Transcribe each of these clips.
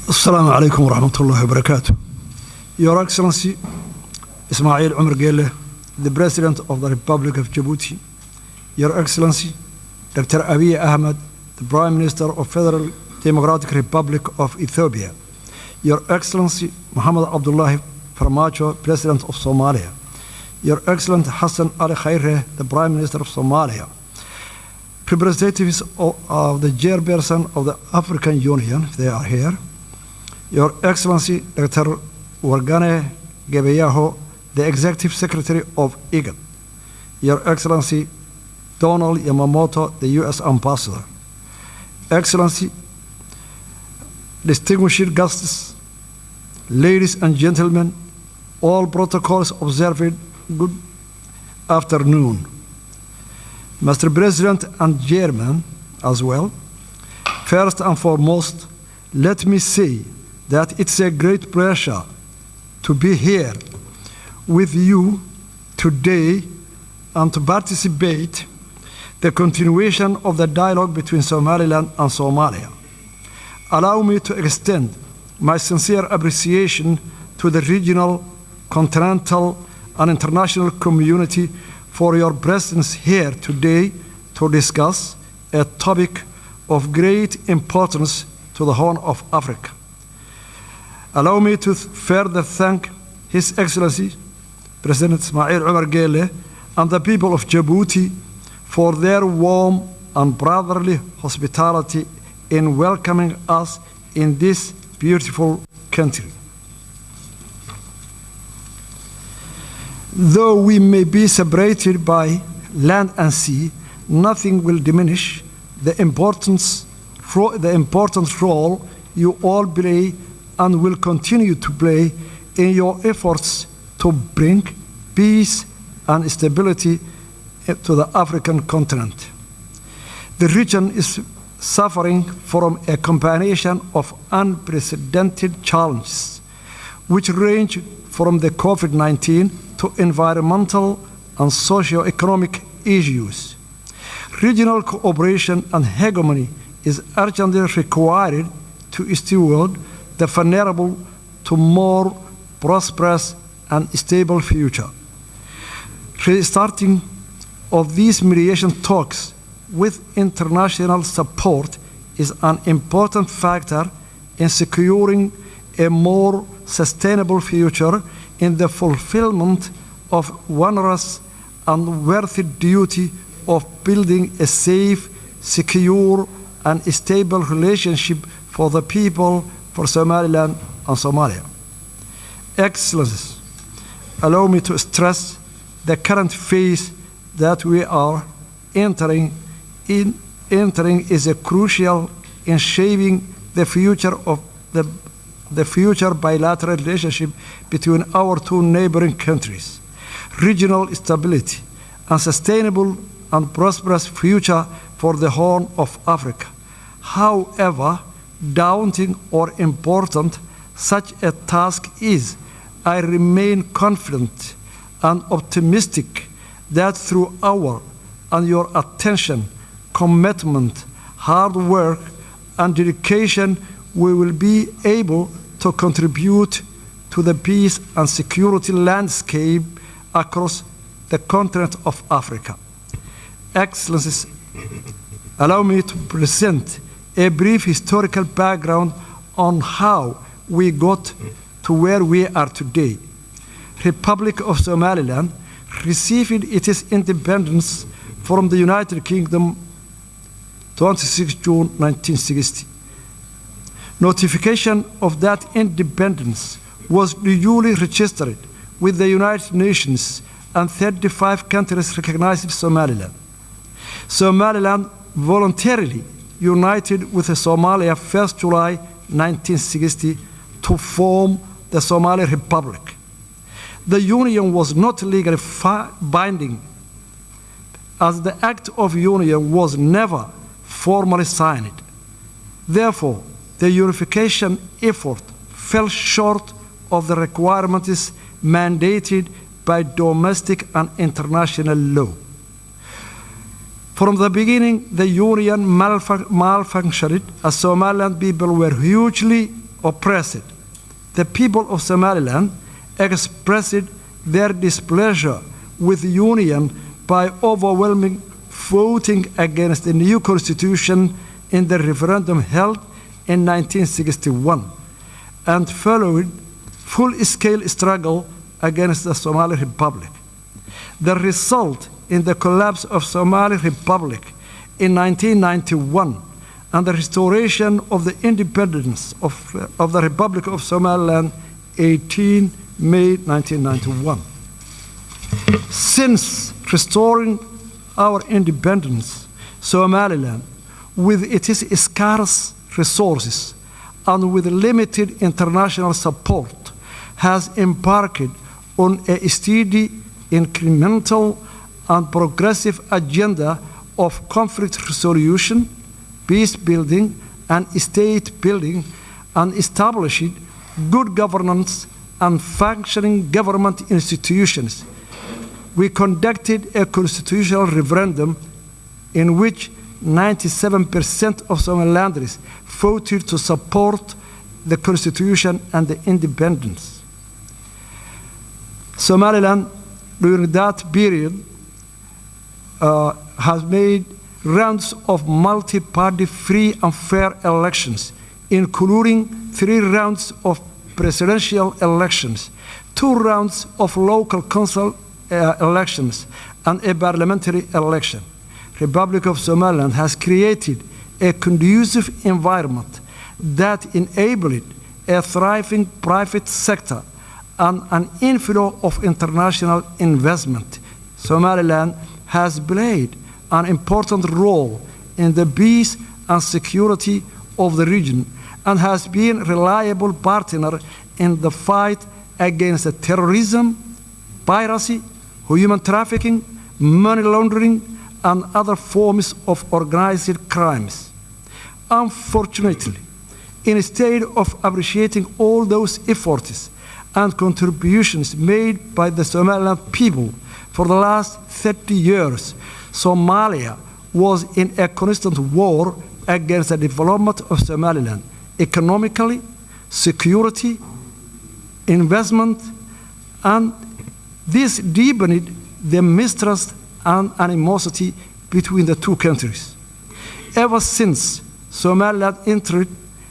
Assalamu alaikum wa rahmatullahi wa barakatuh. Your Excellency, Ismail Omar Gelle, the President of the Republic of Djibouti. Your Excellency, Dr. Abiy Ahmed, the Prime Minister of Federal Democratic Republic of Ethiopia. Your Excellency, Mohammed Abdullahi Farmajo, President of Somalia. Your Excellency, Hassan Ali Khaireh, the Prime Minister of Somalia. Representatives of the chairperson of the African Union, if they are here. Your Excellency, Dr. Wargane Gebeyaho, the Executive Secretary of IGAD. Your Excellency, Donald Yamamoto, the U.S. Ambassador. Excellency, distinguished guests, ladies and gentlemen, all protocols observed, good afternoon. Mr. President and Chairman as well, first and foremost, let me say that it's a great pleasure to be here with you today and to participate the continuation of the dialogue between Somaliland and Somalia. Allow me to extend my sincere appreciation to the regional, continental, and international community for your presence here today to discuss a topic of great importance to the Horn of Africa. Allow me to further thank His Excellency, President Ismail Omar Gelle, and the people of Djibouti for their warm and brotherly hospitality in welcoming us in this beautiful country. Though we may be separated by land and sea, nothing will diminish the important role you all play and will continue to play in your efforts to bring peace and stability to the African continent. The region is suffering from a combination of unprecedented challenges, which range from the COVID-19 to environmental and socio-economic issues. Regional cooperation and hegemony is urgently required to steward the vulnerable to more prosperous and stable future. Restarting of these mediation talks with international support is an important factor in securing a more sustainable future in the fulfillment of onerous and worthy duty of building a safe, secure, and stable relationship for the people, for Somaliland and Somalia. Excellencies, allow me to stress the current phase that we are entering is a crucial in shaping the future of the future bilateral relationship between our two neighboring countries, regional stability, and sustainable and prosperous future for the Horn of Africa. However daunting or important such a task is, I remain confident and optimistic that through our and your attention, commitment, hard work, and dedication, we will be able to contribute to the peace and security landscape across the continent of Africa. Excellencies, allow me to present a brief historical background on how we got to where we are today. Republic of Somaliland received its independence from the United Kingdom 26 June 1960. Notification of that independence was duly registered with the United Nations, and 35 countries recognized Somaliland. Somaliland voluntarily united with Somalia 1st July 1960 to form the Somali Republic. The union was not legally binding, as the Act of Union was never formally signed. Therefore, the unification effort fell short of the requirements mandated by domestic and international law. From the beginning, the union malfunctioned as Somaliland people were hugely oppressed. The people of Somaliland expressed their displeasure with the Union by overwhelming voting against the new constitution in the referendum held in 1961 and followed full-scale struggle against the Somali Republic. The result in the collapse of Somali Republic in 1991 and the restoration of the independence of the Republic of Somaliland 18 May 1991. Since restoring our independence, Somaliland, with its scarce resources and with limited international support, has embarked on a steady, incremental, and progressive agenda of conflict resolution, peace building, and state building, and established good governance and functioning government institutions. We conducted a constitutional referendum in which 97% of Somalilanders voted to support the constitution and the independence. Somaliland, during that period, has made rounds of multi-party free and fair elections, including 3 rounds of presidential elections, 2 rounds of local council elections, and a parliamentary election. Republic of Somaliland has created a conducive environment that enabled a thriving private sector and an inflow of international investment. Somaliland has played an important role in the peace and security of the region and has been a reliable partner in the fight against terrorism, piracy, human trafficking, money laundering, and other forms of organized crimes. Unfortunately, instead of appreciating all those efforts and contributions made by the Somaliland people for the last 30 years, Somalia was in a constant war against the development of Somaliland, economically, security, investment, and this deepened the mistrust and animosity between the two countries. Ever since Somaliland entered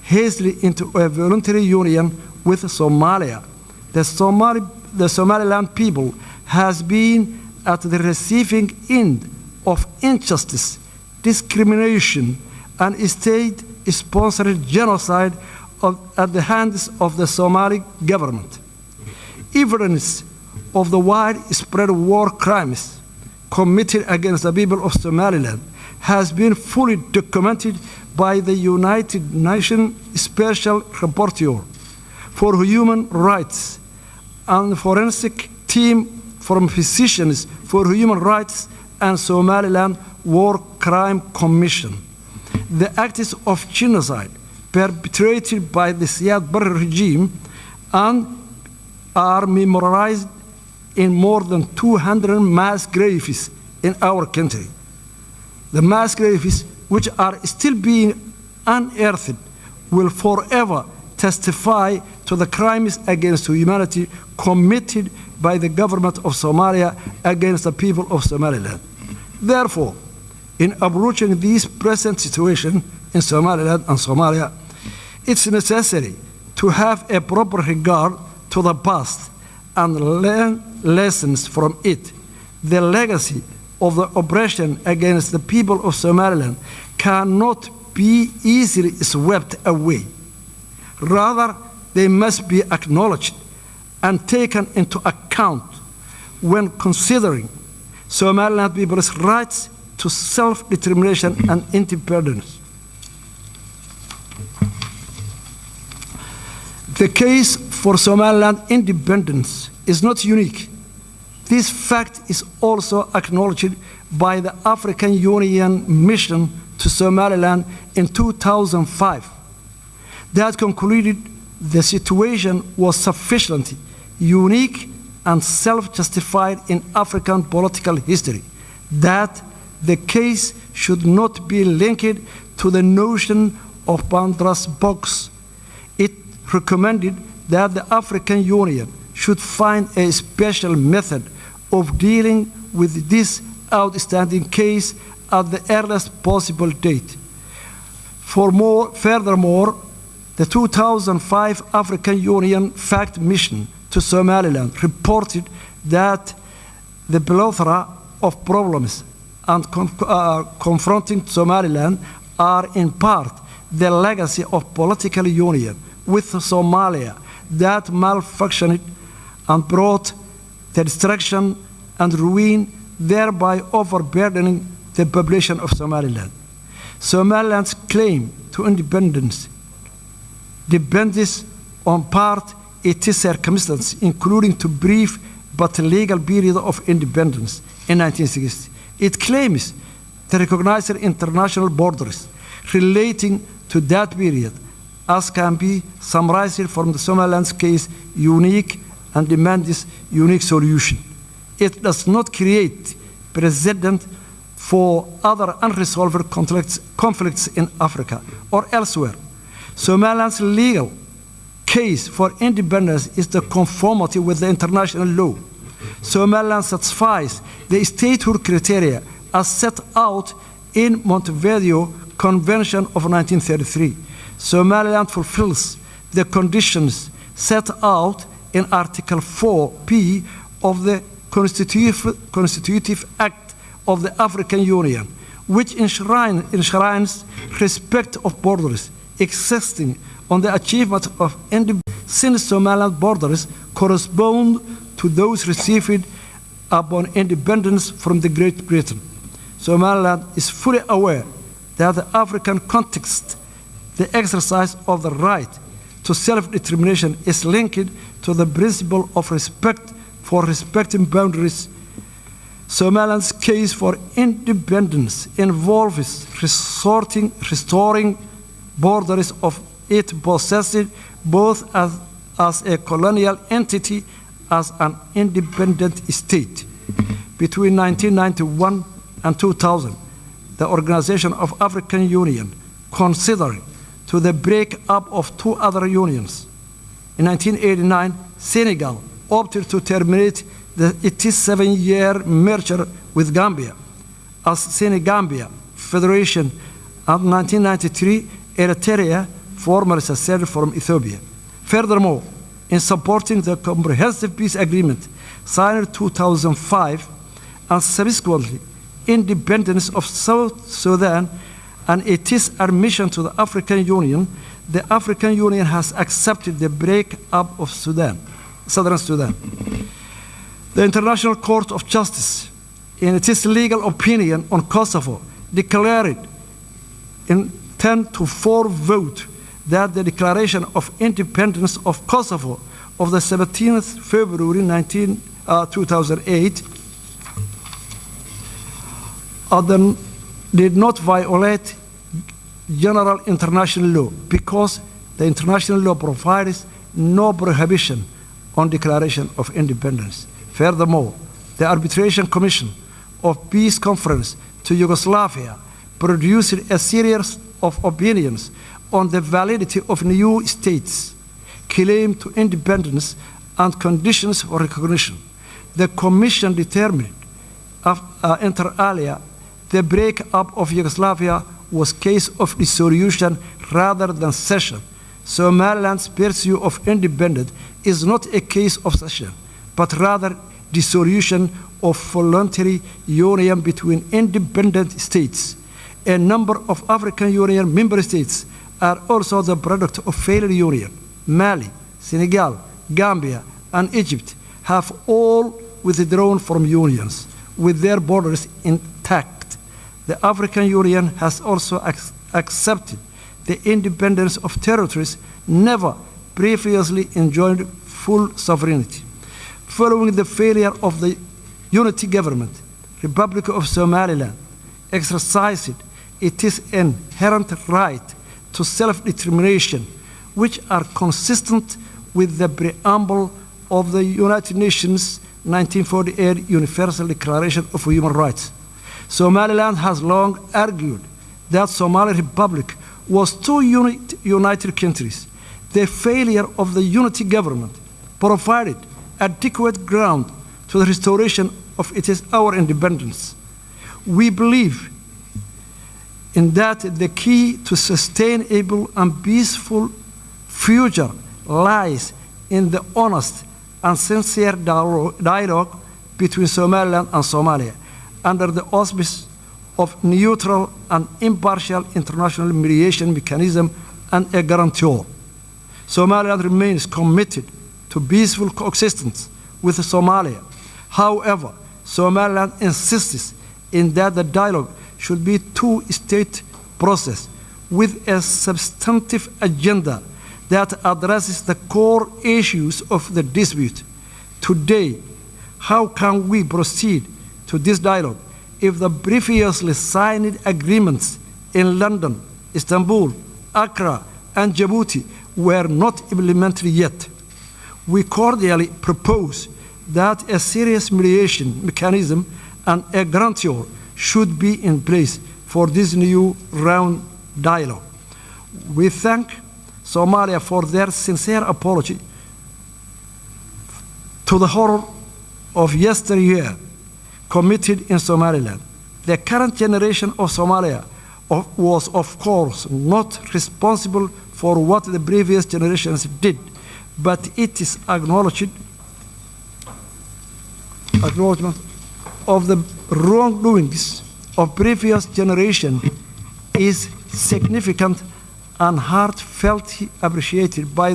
hastily into a voluntary union with Somalia, the Somaliland people has been at the receiving end of injustice, discrimination, and state-sponsored genocide at the hands of the Somali government. Evidence of the widespread war crimes committed against the people of Somaliland has been fully documented by the United Nations Special Rapporteur for Human Rights and forensic team from Physicians for Human Rights and Somaliland War Crime Commission. The acts of genocide perpetrated by the Siad Barre regime and are memorialized in more than 200 mass graves in our country. The mass graves, which are still being unearthed, will forever testify to the crimes against humanity committed by the government of Somalia against the people of Somaliland. Therefore, in approaching this present situation in Somaliland and Somalia, it's necessary to have a proper regard to the past and learn lessons from it. The legacy of the oppression against the people of Somaliland cannot be easily swept away. Rather, they must be acknowledged and taken into account when considering Somaliland people's rights to self-determination and independence. The case for Somaliland independence is not unique. This fact is also acknowledged by the African Union mission to Somaliland in 2005. That concluded the situation was sufficiently unique and self-justified in African political history, that the case should not be linked to the notion of Pandora's box. It recommended that the African Union should find a special method of dealing with this outstanding case at the earliest possible date. Furthermore, the 2005 African Union Fact Mission to Somaliland reported that the plethora of problems confronting Somaliland are in part the legacy of political union with Somalia that malfunctioned and brought the destruction and ruin, thereby overburdening the population of Somaliland. Somaliland's claim to independence depends on part its circumstances, including the brief but legal period of independence in 1960. It claims to recognize international borders relating to that period, as can be summarized from the Somaliland's case, unique and demands unique solution. It does not create precedent for other unresolved conflicts in Africa or elsewhere. Somaliland's legal case for independence is the conformity with the international law. Somaliland satisfies the statehood criteria as set out in Montevideo Convention of 1933. Somaliland fulfills the conditions set out in Article 4P of the Constitutive Act of the African Union, which enshrines respect of borders existing on the achievement of independence, since Somaliland borders correspond to those received upon independence from the Great Britain. Somaliland is fully aware that the African context, the exercise of the right to self-determination is linked to the principle of respect for respecting boundaries. Somaliland's case for independence involves restoring borders of it possessed both as a colonial entity as an independent state. Between 1991 and 2000, the Organization of African Union considered to the break-up of two other unions. In 1989, Senegal opted to terminate its 7-year merger with Gambia as Senegambia Federation, and in 1993, Eritrea formally seceded from Ethiopia. Furthermore, in supporting the Comprehensive Peace Agreement signed in 2005 and subsequently independence of South Sudan and its admission to the African Union, the African Union has accepted the break-up of Southern Sudan. The International Court of Justice, in its legal opinion on Kosovo, declared in 10-4 vote that the declaration of independence of Kosovo of the 17th February 2008 did not violate general international law because the international law provides no prohibition on declaration of independence. Furthermore, the Arbitration Commission of Peace Conference to Yugoslavia produced a series of opinions on the validity of new states' claim to independence and conditions for recognition. The Commission determined inter alia the break-up of Yugoslavia was a case of dissolution rather than cession. Somaliland's pursuit of independence is not a case of cession, but rather dissolution of voluntary union between independent states. A number of African Union member states are also the product of failed union. Mali, Senegal, Gambia, and Egypt have all withdrawn from unions with their borders intact. The African Union has also accepted the independence of territories never previously enjoyed full sovereignty. Following the failure of the unity government, Republic of Somaliland exercised its inherent right to self-determination, which are consistent with the preamble of the United Nations 1948 Universal Declaration of Human Rights. Somaliland has long argued that Somali Republic was two united countries. The failure of the unity government provided adequate ground to the restoration of our independence. We believe in that the key to sustainable and peaceful future lies in the honest and sincere dialogue between Somaliland and Somalia under the auspices of neutral and impartial international mediation mechanism and a guarantor. Somaliland remains committed to peaceful coexistence with Somalia. However, Somaliland insists in that the dialogue should be a two-state process with a substantive agenda that addresses the core issues of the dispute. Today, how can we proceed to this dialogue if the previously signed agreements in London, Istanbul, Accra, and Djibouti were not implemented yet? We cordially propose that a serious mediation mechanism and a guarantor should be in place for this new round dialogue. We thank Somalia for their sincere apology to the horror of yesteryear committed in Somaliland. The current generation of Somalia was, of course, not responsible for what the previous generations did, but it is acknowledgement of the wrongdoings of previous generation is significant and heartfelt appreciated by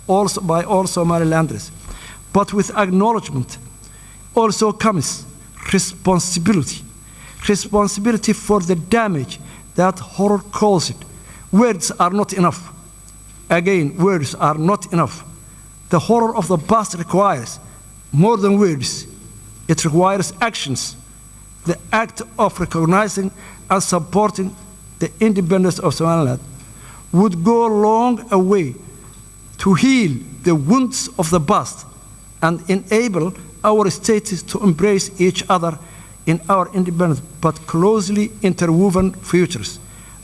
all Somalilanders. But with acknowledgement also comes responsibility. Responsibility for the damage that horror caused. Words are not enough. Again, words are not enough. The horror of the past requires more than words. It requires actions. The act of recognizing and supporting the independence of Somaliland would go a long way to heal the wounds of the past and enable our states to embrace each other in our independent but closely interwoven futures.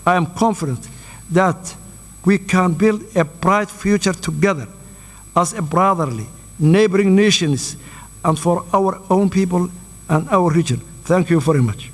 I am confident that we can build a bright future together as a brotherly, neighboring nations and for our own people and our region. Thank you very much.